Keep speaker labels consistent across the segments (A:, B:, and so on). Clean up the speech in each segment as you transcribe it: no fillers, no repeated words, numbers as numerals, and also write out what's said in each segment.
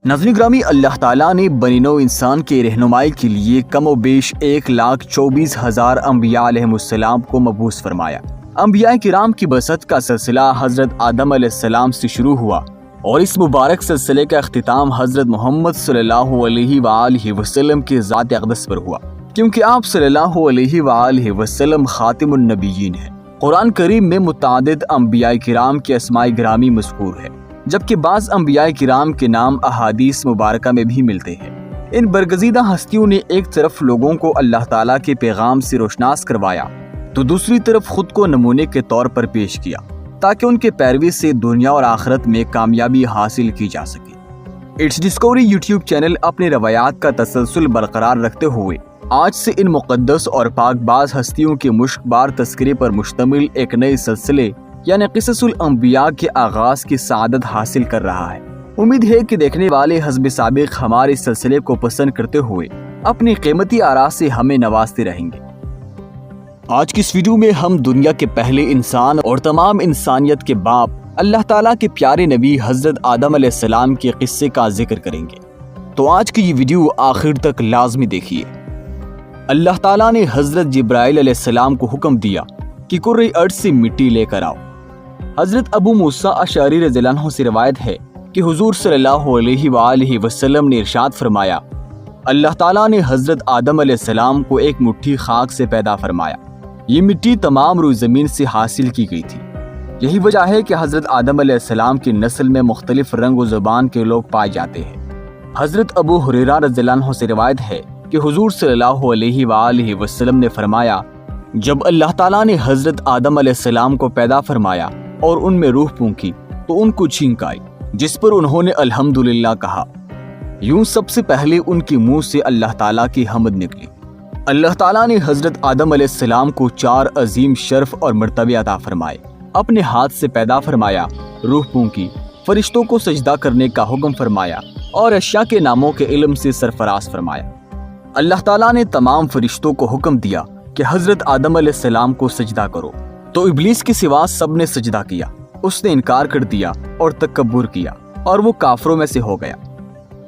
A: ناظرین گرامی، اللہ تعالیٰ نے بنی نوع انسان کے رہنمائی کے لیے کم و بیش 1,24,000 انبیاء علیہ السلام کو مبعوث فرمایا۔ انبیاء کرام کی بعثت کا سلسلہ حضرت آدم علیہ السلام سے شروع ہوا اور اس مبارک سلسلے کا اختتام حضرت محمد صلی اللہ علیہ وآلہ وسلم کے ذات اقدس پر ہوا، کیونکہ آپ صلی اللہ علیہ وآلہ وسلم خاتم النبیین ہیں۔ قرآن کریم میں متعدد انبیاء کرام کے اسماء گرامی مذکور ہے، جبکہ بعض انبیاء کرام کے نام احادیث مبارکہ میں بھی ملتے ہیں۔ ان برگزیدہ ہستیوں نے ایک طرف لوگوں کو اللہ تعالیٰ کے پیغام سے روشناس کروایا تو دوسری طرف خود کو نمونے کے طور پر پیش کیا تاکہ ان کے پیروی سے دنیا اور آخرت میں کامیابی حاصل کی جا سکے۔ اٹس ڈسکوری یوٹیوب چینل اپنے روایات کا تسلسل برقرار رکھتے ہوئے آج سے ان مقدس اور پاک باز ہستیوں کے مشک بار تذکرے پر مشتمل ایک نئے سلسلے یعنی قصص الانبیاء کے آغاز کی سعادت حاصل کر رہا ہے۔ امید ہے کہ دیکھنے والے حسب سابق ہمارے سلسلے کو پسند کرتے ہوئے اپنی قیمتی آراء سے ہمیں نوازتے رہیں گے۔ آج کی اس ویڈیو میں ہم دنیا کے پہلے انسان اور تمام انسانیت کے باپ اللہ تعالیٰ کے پیارے نبی حضرت آدم علیہ السلام کے قصے کا ذکر کریں گے، تو آج کی یہ ویڈیو آخر تک لازمی دیکھیے۔ اللہ تعالیٰ نے حضرت جبرائیل علیہ السلام کو حکم دیا کہ کرۂ ارض سے مٹی لے کر آؤ۔ حضرت ابو موسیٰ اشعری رضی اللہ عنہ سے روایت ہے کہ حضور صلی اللہ علیہ وآلہ وسلم نے ارشاد فرمایا، اللہ تعالیٰ نے حضرت آدم علیہ السلام کو ایک مٹھی خاک سے پیدا فرمایا۔ یہ مٹی تمام روئے زمین سے حاصل کی گئی تھی۔ یہی وجہ ہے کہ حضرت آدم علیہ السلام کی نسل میں مختلف رنگ و زبان کے لوگ پائے جاتے ہیں۔ حضرت ابو ہریرہ رضی اللہ عنہ سے روایت ہے کہ حضور صلی اللہ علیہ وآلہ وسلم نے فرمایا، جب اللہ تعالیٰ نے حضرت آدم علیہ السلام کو پیدا فرمایا اور ان میں روح پھونکی تو ان کو چھینک آئی، جس پر انہوں نے الحمدللہ کہا۔ یوں سب سے پہلے ان کے منہ سے اللہ تعالیٰ کی حمد نکلی۔ اللہ تعالیٰ نے حضرت آدم علیہ السلام کو 4 عظیم شرف اور مرتبے عطا فرمائے۔ اپنے ہاتھ سے پیدا فرمایا، روح پھونکی، فرشتوں کو سجدہ کرنے کا حکم فرمایا اور اشیاء کے ناموں کے علم سے سرفراز فرمایا۔ اللہ تعالیٰ نے تمام فرشتوں کو حکم دیا کہ حضرت آدم علیہ السلام کو سجدہ کرو، تو ابلیس کے سوا سب نے سجدہ کیا۔ اس نے انکار کر دیا اور تکبر کیا اور وہ کافروں میں سے ہو گیا۔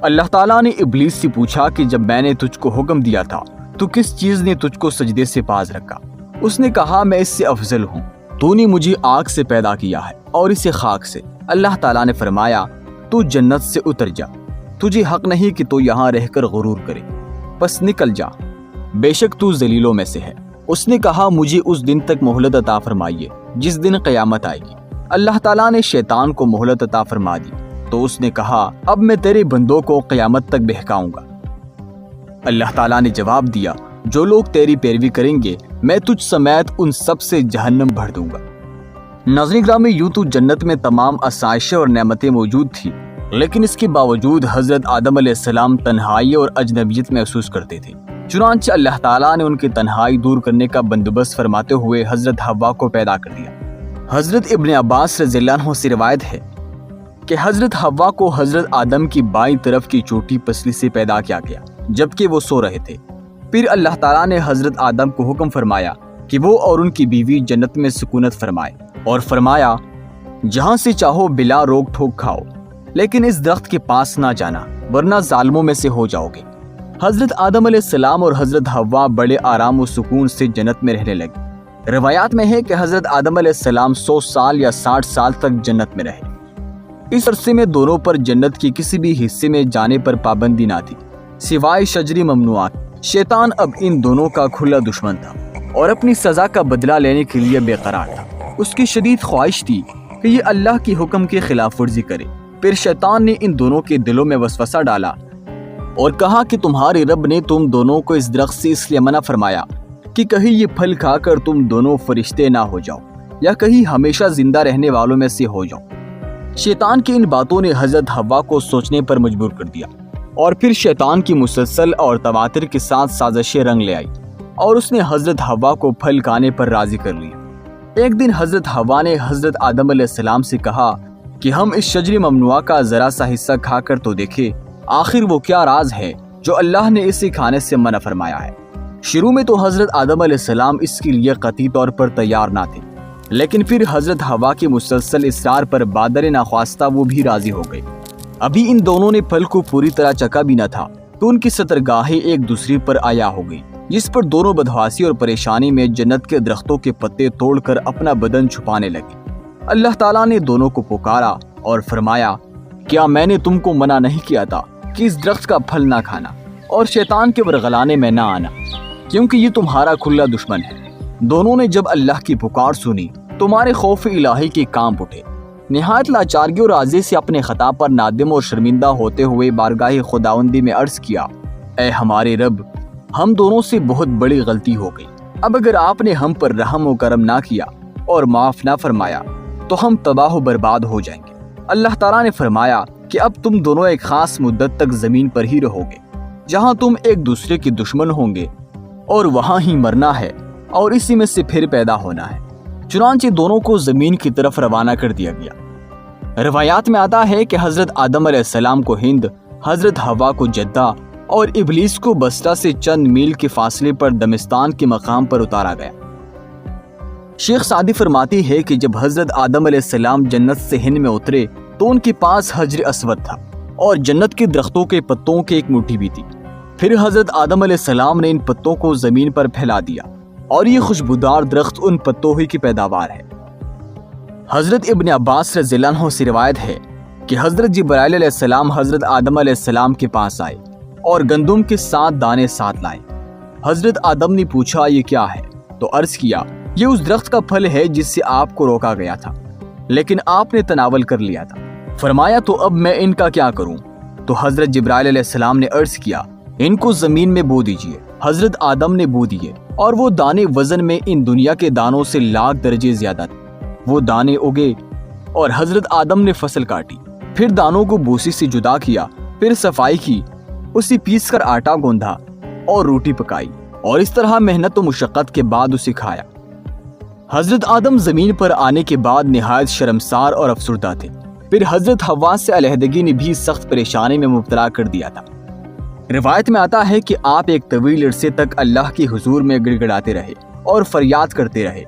A: اللہ تعالیٰ نے ابلیس سے پوچھا کہ جب میں نے تجھ کو حکم دیا تھا تو کس چیز نے تجھ کو سجدے سے باز رکھا؟ اس نے کہا، میں اس سے افضل ہوں، تو نے مجھے آگ سے پیدا کیا ہے اور اسے خاک سے۔ اللہ تعالیٰ نے فرمایا، تو جنت سے اتر جا، تجھے حق نہیں کہ تو یہاں رہ کر غرور کرے، پس نکل جا، بے شک تو ذلیلوں میں سے ہے۔ اس نے کہا، مجھے اس دن تک مہلت عطا فرمائیے جس دن قیامت آئے گی۔ اللہ تعالیٰ نے شیطان کو مہلت عطا فرما دی، تو اس نے کہا، اب میں تیرے بندوں کو قیامت تک بہکاؤں گا۔ اللہ تعالیٰ نے جواب دیا، جو لوگ تیری پیروی کریں گے میں تجھ سمیت ان سب سے جہنم بھر دوں گا۔ ناظرین گرامی، یوں تو جنت میں تمام آسائشیں اور نعمتیں موجود تھیں، لیکن اس کے باوجود حضرت آدم علیہ السلام تنہائی اور اجنبیت محسوس کرتے تھے۔ چنانچہ اللہ تعالیٰ نے ان کی تنہائی دور کرنے کا بندوبست فرماتے ہوئے حضرت حوا کو پیدا کر دیا۔ حضرت ابن عباس رضی اللہ عنہ سے روایت ہے کہ حضرت حوا کو حضرت آدم کی بائیں طرف کی چوٹی پسلی سے پیدا کیا گیا جبکہ وہ سو رہے تھے۔ پھر اللہ تعالیٰ نے حضرت آدم کو حکم فرمایا کہ وہ اور ان کی بیوی جنت میں سکونت فرمائے، اور فرمایا، جہاں سے چاہو بلا روک ٹھوک کھاؤ، لیکن اس درخت کے پاس نہ جانا ورنہ ظالموں میں سے ہو جاؤ گے۔ حضرت آدم علیہ السلام اور حضرت حوا بڑے آرام و سکون سے جنت میں رہنے لگے۔ روایات میں ہے کہ حضرت آدم علیہ السلام 100 سال یا 60 سال تک جنت میں رہے۔ اس عرصے میں دونوں پر جنت کے کسی بھی حصے میں جانے پر پابندی نہ تھی سوائے شجری ممنوعات۔ شیطان اب ان دونوں کا کھلا دشمن تھا اور اپنی سزا کا بدلہ لینے کے لیے بے قرار تھا۔ اس کی شدید خواہش تھی کہ یہ اللہ کی حکم کی خلاف ورزی کرے۔ پھر شیطان نے ان دونوں کے دلوں میں وسوسہ ڈالا اور کہا کہ تمہارے رب نے تم دونوں کو اس درخت سے اس لیے منع فرمایا کہ کہیں یہ پھل کھا کر تم دونوں فرشتے نہ ہو جاؤ یا کہیں ہمیشہ زندہ رہنے والوں میں سے ہو جاؤ۔ شیطان کی ان باتوں نے حضرت حوا کو سوچنے پر مجبور کر دیا، اور پھر شیطان کی مسلسل اور تواتر کے ساتھ سازشیں رنگ لے آئی اور اس نے حضرت حوا کو پھل کھانے پر راضی کر لیا۔ ایک دن حضرت حوا نے حضرت آدم علیہ السلام سے کہا کہ ہم اس شجر ممنوعہ کا ذرا سا حصہ کھا کر تو دیکھے، آخر وہ کیا راز ہے جو اللہ نے اسے کھانے سے منع فرمایا ہے۔ شروع میں تو حضرت آدم علیہ السلام اس کے لیے قطعی طور پر تیار نہ تھے، لیکن پھر حضرت حوا کے مسلسل اصرار پر بادر ناخواستہ وہ بھی راضی ہو گئے۔ ابھی ان دونوں نے پھل کو پوری طرح چکا بھی نہ تھا تو ان کی سطرگاہیں ایک دوسری پر آیا ہو گئی، جس پر دونوں بدحواسی اور پریشانی میں جنت کے درختوں کے پتے توڑ کر اپنا بدن چھپانے لگے۔ اللہ تعالیٰ نے دونوں کو پکارا اور فرمایا، کیا میں نے تم کو منع نہیں کیا تھا کہ اس درخت کا پھل نہ کھانا اور شیطان کے ورغلانے میں نہ آنا، کیونکہ یہ تمہارا کھلا دشمن ہے۔ دونوں نے جب اللہ کی پکار سنی تمہارے خوف الہی کے کانپ اٹھے، نہایت لاچارگی اور عاجزی سے اپنے خطا پر نادم اور شرمندہ ہوتے ہوئے بارگاہ خداوندی میں عرض کیا، اے ہمارے رب، ہم دونوں سے بہت بڑی غلطی ہو گئی۔ اب اگر آپ نے ہم پر رحم و کرم نہ کیا اور معاف نہ فرمایا تو ہم تباہ و برباد ہو جائیں گے۔ اللہ تعالیٰ نے فرمایا کہ اب تم دونوں ایک خاص مدت تک زمین پر ہی رہو گے، جہاں تم ایک دوسرے کے دشمن ہوں گے، اور وہاں ہی مرنا ہے اور اسی میں سے پھر پیدا ہونا ہے۔ چنانچہ دونوں کو زمین کی طرف روانہ کر دیا گیا۔ روایات میں آتا ہے کہ حضرت آدم علیہ السلام کو ہند، حضرت حوا کو جدہ اور ابلیس کو بصرہ سے چند میل کے فاصلے پر دمستان کے مقام پر اتارا گیا۔ شیخ سعدی فرماتی ہے کہ جب حضرت آدم علیہ السلام جنت سے ہند میں اترے تو ان کے پاس حجر اسود تھا اور جنت کے درختوں کے پتوں کی ایک مٹھی بھی تھی۔ پھر حضرت آدم علیہ السلام نے ان پتوں کو زمین پر پھیلا دیا اور یہ خوشبودار درخت ان پتوں ہی کی پیداوار ہے۔ حضرت ابن عباس رضی اللہ عنہ سے روایت ہے کہ حضرت جبرائیل علیہ السلام حضرت آدم علیہ السلام کے پاس آئے اور گندم کے 7 دانے ساتھ لائے۔ حضرت آدم نے پوچھا، یہ کیا ہے؟ تو عرض کیا، یہ اس درخت کا پھل ہے جس سے آپ کو روکا گیا تھا لیکن آپ نے تناول کر لیا تھا۔ فرمایا، تو اب میں ان کا کیا کروں؟ تو حضرت جبرائیل علیہ السلام نے عرض کیا، ان کو زمین میں بو دیجئے۔ حضرت آدم نے بو دیے اور وہ دانے وزن میں ان دنیا کے دانوں سے لاکھ درجے زیادہ تھے۔ وہ دانے اگے اور حضرت آدم نے فصل کاٹی، پھر دانوں کو بوسی سے جدا کیا، پھر صفائی کی، اسے پیس کر آٹا گوندھا اور روٹی پکائی، اور اس طرح محنت و مشقت کے بعد اسے کھایا۔ حضرت آدم زمین پر آنے کے بعد نہایت شرمسار اور افسردہ تھے۔ پھر حضرت حوا سے علیحدگی نے بھی سخت پریشانی میں مبتلا کر دیا تھا۔ روایت میں آتا ہے کہ آپ ایک طویل عرصے تک اللہ کے حضور میں گڑ گڑاتے رہے اور فریاد کرتے رہے،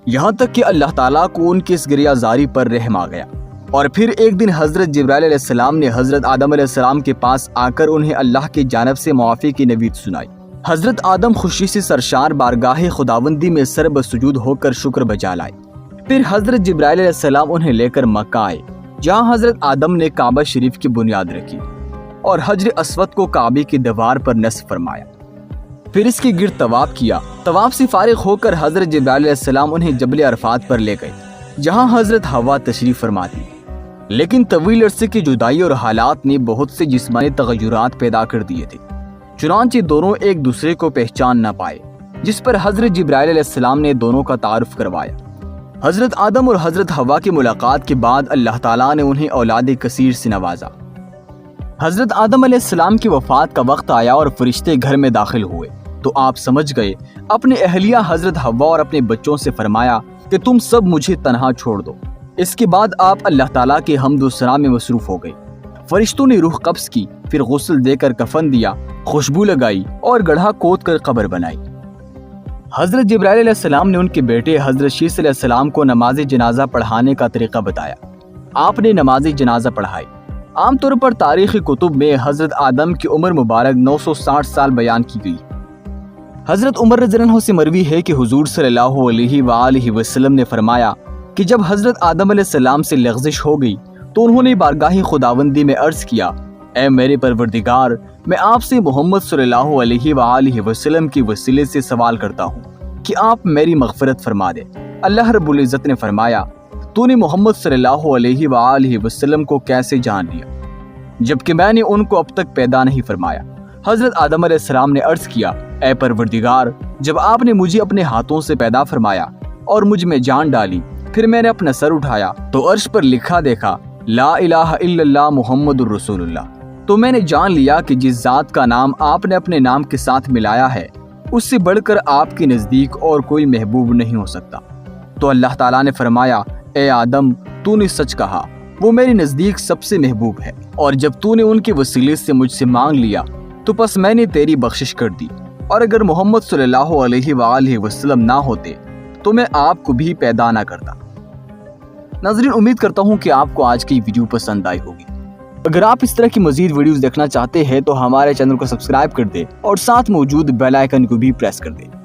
A: یہاں تک کہ اللہ تعالیٰ کو ان کی اس گریہ زاری پر رحم آ گیا۔ اور پھر ایک دن حضرت جبرائیل علیہ السلام نے حضرت آدم علیہ السلام کے پاس آ کر انہیں اللہ کی جانب سے معافی کی نوید سنائی۔ حضرت آدم خوشی سے سرشار بارگاہ خداوندی میں سر بسجود ہو کر شکر بجا لائے۔ پھر حضرت جبرائیل علیہ السلام انہیں لے کر مکہ آئے، جہاں حضرت آدم نے کعبہ شریف کی بنیاد رکھی اور حجر اسود کو کعبے کی دیوار پر نصب فرمایا۔ پھر اس کے گرد طواف کیا۔ طواف سے فارغ ہو کر حضرت جبرائیل علیہ السلام انہیں جبل عرفات پر لے گئے، جہاں حضرت حوا تشریف فرما تھی۔ لیکن طویل عرصے کی جدائی اور حالات نے بہت سے جسمانی تغیرات پیدا کر دیے تھے، چنانچہ دونوں ایک دوسرے کو پہچان نہ پائے، جس پر حضرت جبرائیل علیہ السلام نے دونوں کا تعارف کروایا۔ حضرت آدم اور حضرت حوا کی ملاقات کے بعد اللہ تعالیٰ نے انہیں اولاد کثیر سے نوازا۔ حضرت آدم علیہ السلام کی وفات کا وقت آیا اور فرشتے گھر میں داخل ہوئے تو آپ سمجھ گئے، اپنے اہلیہ حضرت حوا اور اپنے بچوں سے فرمایا کہ تم سب مجھے تنہا چھوڑ دو۔ اس کے بعد آپ اللہ تعالیٰ کے حمد و ثنا میں مصروف ہو گئے۔ فرشتوں نے روح قبض کی، پھر غسل دے کر کفن دیا، خوشبو لگائی اور گڑھا کھود کر قبر بنائی۔ حضرت جبرائیل علیہ السلام نے ان کے بیٹے حضرت شیث علیہ السلام کو نماز جنازہ پڑھانے کا طریقہ بتایا۔ آپ نے نماز جنازہ پڑھائی۔ عام طور پر تاریخی کتب میں حضرت آدم کی عمر مبارک 960 سال بیان کی گئی۔ حضرت عمر رضی اللہ عنہ سے مروی ہے کہ حضور صلی اللہ علیہ وآلہ وسلم نے فرمایا کہ جب حضرت آدم علیہ السلام سے لغزش ہو گئی تو انہوں نے بارگاہ خداوندی میں عرض کیا، اے میرے پروردگار، میں آپ سے محمد صلی اللہ علیہ وآلہ وسلم کی وسیلے سے سوال کرتا ہوں کہ آپ میری مغفرت فرما دیں۔ اللہ رب العزت نے فرمایا، تو نے محمد صلی اللہ علیہ وآلہ وسلم کو کیسے جان لیا جبکہ میں نے ان کو اب تک پیدا نہیں فرمایا؟ حضرت آدم علیہ السلام نے عرض کیا، اے پروردگار، جب آپ نے مجھے اپنے ہاتھوں سے پیدا فرمایا اور مجھ میں جان ڈالی، پھر میں نے اپنا سر اٹھایا تو عرش پر لکھا دیکھا، لا الہ الا اللہ محمد الرسول اللہ۔ تو میں نے جان لیا کہ جس ذات کا نام آپ نے اپنے نام کے ساتھ ملایا ہے، اس سے بڑھ کر آپ کے نزدیک اور کوئی محبوب نہیں ہو سکتا۔ تو اللہ تعالیٰ نے فرمایا، اے آدم، تو نے سچ کہا، وہ میرے نزدیک سب سے محبوب ہے، اور جب تو نے ان کے وسیلے سے مجھ سے مانگ لیا تو پس میں نے تیری بخشش کر دی، اور اگر محمد صلی اللہ علیہ وآلہ وسلم نہ ہوتے تو میں آپ کو بھی پیدا نہ کرتا۔ ناظرین، امید کرتا ہوں کہ آپ کو آج کی ویڈیو پسند آئی ہوگی۔ اگر آپ اس طرح کی مزید ویڈیوز دیکھنا چاہتے ہیں تو ہمارے چینل کو سبسکرائب کر دیں اور ساتھ موجود بیل آئیکن کو بھی پریس کر دیں۔